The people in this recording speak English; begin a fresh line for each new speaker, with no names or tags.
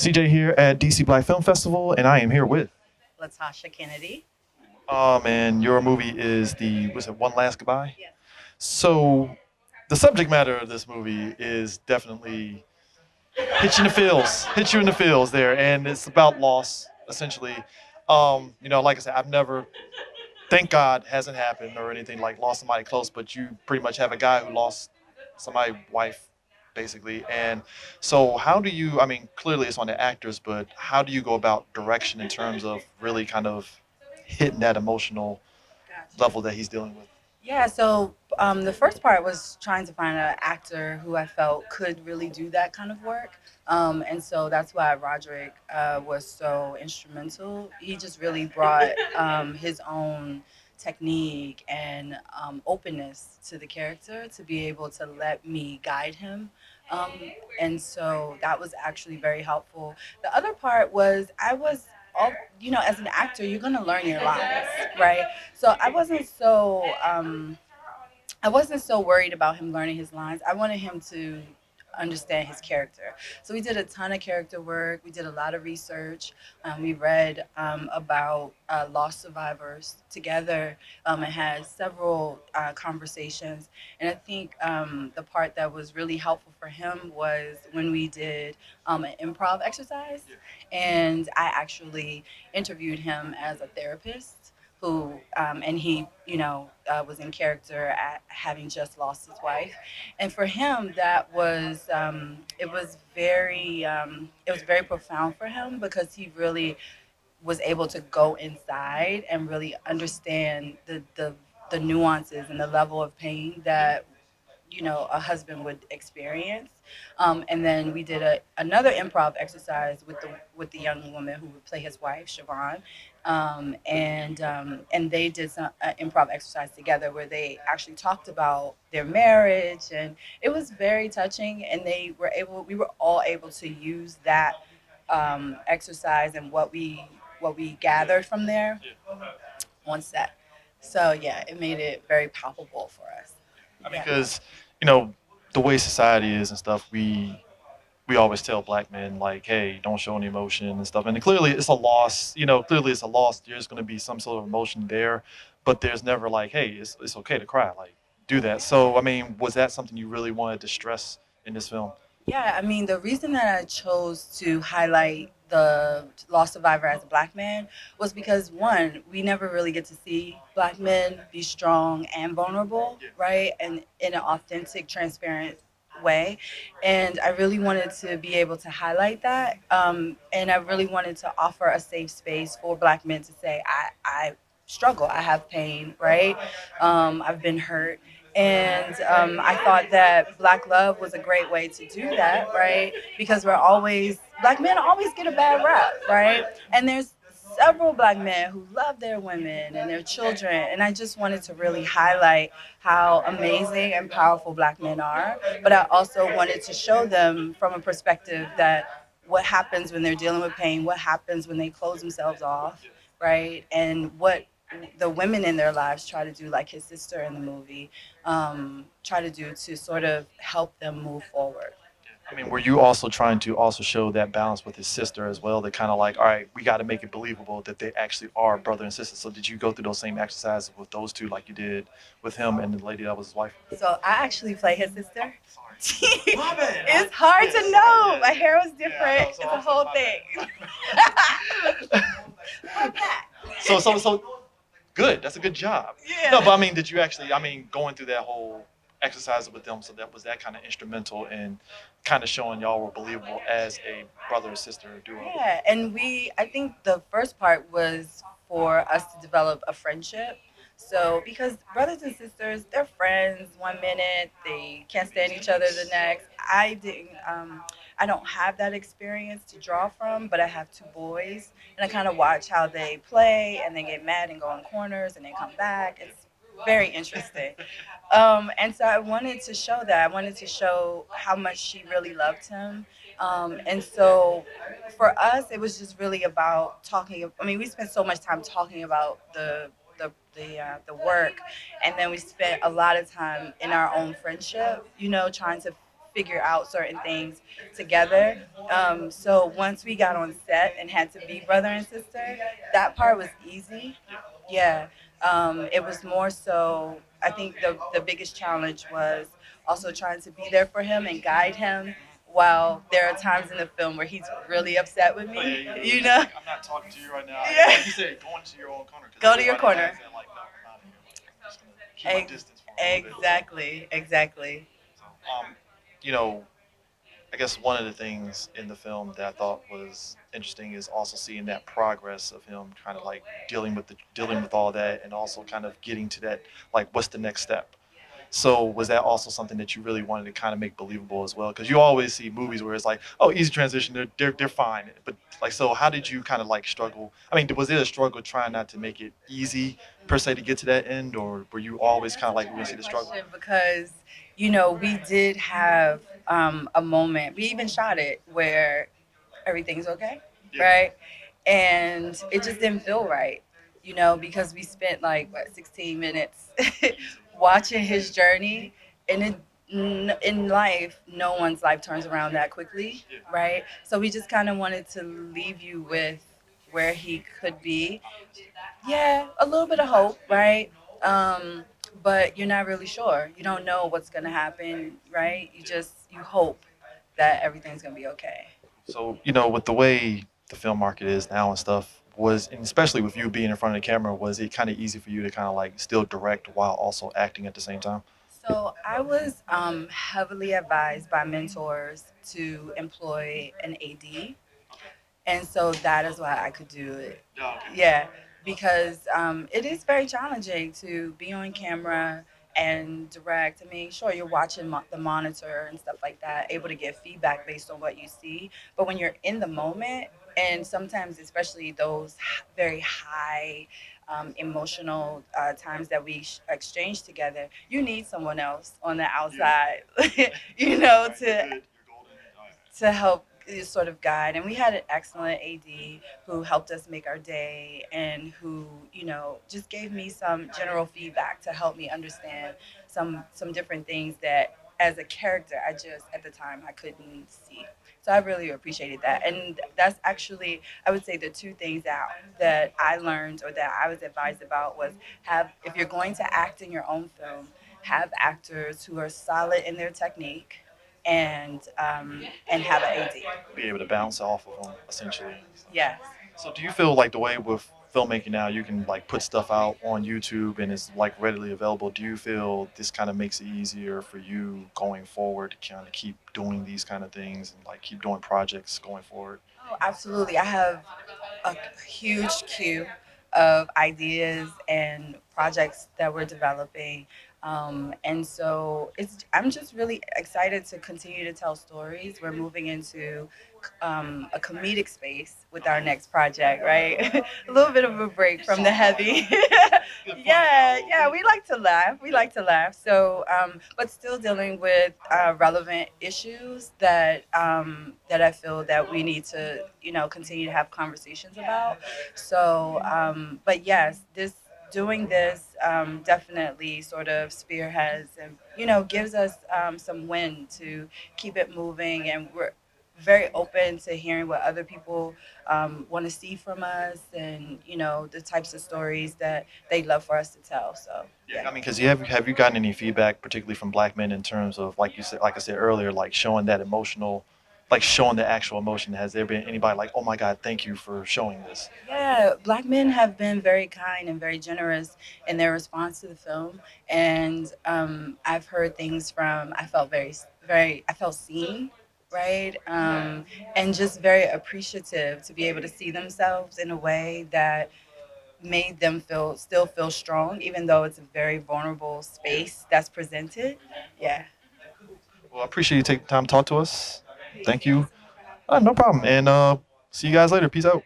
CJ here at DC Black Film Festival, and I am here with.
Latasha Kennedy.
And your movie is was it One Last Goodbye? So, the subject matter of this movie is definitely hit you in the feels there, and it's about loss, essentially. Like I said, I've never, thank God, hasn't happened or anything like lost somebody close, but you pretty much have a guy who lost somebody's wife, basically. And so, how do you? I mean, clearly it's on the actors, but how do you go about direction in terms of really kind of hitting that emotional level that he's dealing with?
Yeah, so the first part was trying to find an actor who I felt could really do that kind of work. And so that's why Roderick was so instrumental. He just really brought his own technique and openness to the character to be able to let me guide him. Um, and so that was actually very helpful. The other part was all, as an actor, you're going to learn your lines, right? So I wasn't so worried about him learning his lines. I wanted him to understand his character. So we did a ton of character work. We did a lot of research. We read about lost survivors together and had several conversations. And I think the part that was really helpful for him was when we did an improv exercise. And I actually interviewed him as a therapist and he, was in character at having just lost his wife, and for him that was it was very profound for him because he really was able to go inside and really understand the nuances and the level of pain that a husband would experience. And then we did another improv exercise with the young woman who would play his wife, Siobhan, and they did some improv exercise together where they actually talked about their marriage, and it was very touching. And we were all able to use that exercise and what we gathered from there on set. So yeah, it made it very palpable for us.
I mean,
Yeah.
because you know the way society is and stuff, we always tell black men like, hey, don't show any emotion and stuff. And clearly it's a loss. Clearly it's a loss. There's going to be some sort of emotion there, but there's never like, hey, it's okay to cry. Like, do that. So I mean, was that something you really wanted to stress in this film?
Yeah, I mean, the reason that I chose to highlight the lost survivor as a black man was because one, we never really get to see black men be strong and vulnerable, right? And in an authentic, transparent way. And I really wanted to be able to highlight that. And I really wanted to offer a safe space for black men to say, I struggle, I have pain, right? I've been hurt, and I thought that Black love was a great way to do that, right? Because Black men always get a bad rap, right? And there's several Black men who love their women and their children. And I just wanted to really highlight how amazing and powerful Black men are. But I also wanted to show them from a perspective that what happens when they're dealing with pain, what happens when they close themselves off, right? And what the women in their lives try to do, like his sister in the movie, try to do to sort of help them move forward.
I mean, were you also trying to also show that balance with his sister as well? That kind of like, all right, we got to make it believable that they actually are brother and sister. So did you go through those same exercises with those two, like you did with him and the lady that was his wife?
So I actually play his sister.
My bad.
It's hard to know. My hair was different. It's a whole thing. My back.
So good. That's a good job.
Yeah.
No, but I mean, did you actually? I mean, going through that whole exercise with them, so that was that kind of instrumental in kind of showing y'all were believable as a brother and sister duo.
Yeah, and I think the first part was for us to develop a friendship. So, because brothers and sisters, they're friends one minute, they can't stand each other the next. I don't have that experience to draw from, but I have two boys, and I kind of watch how they play, and they get mad and go in corners, and then come back. It's very interesting. And so I wanted to show that. I wanted to show how much she really loved him. And so for us, it was just really about talking. I mean, we spent so much time talking about the work, and then we spent a lot of time in our own friendship. Trying to figure out certain things together. So once we got on set and had to be brother and sister, that part was easy. Yeah. It was more so, I think the biggest challenge was also trying to be there for him and guide him while there are times in the film where he's really upset with
Oh,
me,
yeah,
you know?
like, I'm not talking to you right now.
Yeah.
Like you said, go into your own corner.
Go to your corner.
Like, no, I'm not here. Like, I'm just gonna keep my distance for a little bit.
Exactly, exactly.
So, you know, I guess one of the things in the film that I thought was interesting is also seeing that progress of him kind of like dealing with all that, and also kind of getting to that, like, what's the next step. So was that also something that you really wanted to kind of make believable as well? Because you always see movies where it's like, oh, easy transition, they're fine. But like, so how did you kind of like struggle? I mean, was it a struggle trying not to make it easy per se to get to that end, or were you always kind of like, we see the struggle?
Because we did have a moment. We even shot it where everything's okay,
Yeah.
right? And it just didn't feel right, because we spent like what 16 minutes watching his journey, and in life, no one's life turns around that quickly, right? So we just kind of wanted to leave you with where he could be. Yeah, a little bit of hope, right? Um, but you're not really sure. You don't know what's gonna happen, right? You hope that everything's gonna be okay.
So, with the way the film market is now and stuff, and especially with you being in front of the camera, was it kind of easy for you to kind of like still direct while also acting at the same time?
So I was heavily advised by mentors to employ an AD, and so that is why I could do it.
Yeah, okay.
Yeah, because it is very challenging to be on camera and direct. I mean, sure, you're watching the monitor and stuff like that, able to get feedback based on what you see. But when you're in the moment, and sometimes, especially those very high emotional times that we exchange together, you need someone else on the outside,
Right, you're
to
good. You're golden. All right.
help sort of guide. And we had an excellent AD who helped us make our day and who, just gave me some general feedback to help me understand some different things that as a character I just at the time I couldn't see. So I really appreciated that. And that's actually, I would say, the two things that I learned or that I was advised about was, have if you're going to act in your own film, have actors who are solid in their technique and have an AD.
Be able to bounce off of them essentially.
Yes.
So do you feel like the way with filmmaking now, you can like put stuff out on YouTube and it's like readily available? Do you feel this kind of makes it easier for you going forward to kind of keep doing these kind of things and like keep doing projects going forward?
Oh, absolutely. I have a huge queue of ideas and projects that we're developing. And so I'm just really excited to continue to tell stories. We're moving into a comedic space with our next project, right? A little bit of a break from the heavy. Yeah, yeah, we like to laugh. We like to laugh. So, but still dealing with relevant issues that I feel that we need to, continue to have conversations about. So, but yes, doing this definitely sort of spearheads and gives us some wind to keep it moving, and we're very open to hearing what other people want to see from us, and the types of stories that they'd love for us to tell. So
I
yeah.
mean, because have you gotten any feedback, particularly from black men, in terms of like you said, like I said earlier, like showing that emotional, like showing the actual emotion? Has there been anybody like, oh my God, thank you for showing this?
Yeah, black men have been very kind and very generous in their response to the film, and I've heard things from. I felt I felt seen, right, and just very appreciative to be able to see themselves in a way that made them still feel strong, even though it's a very vulnerable space that's presented. Yeah.
Well, I appreciate you taking the time to talk to us. Thank you. No problem. And see you guys later. Peace out.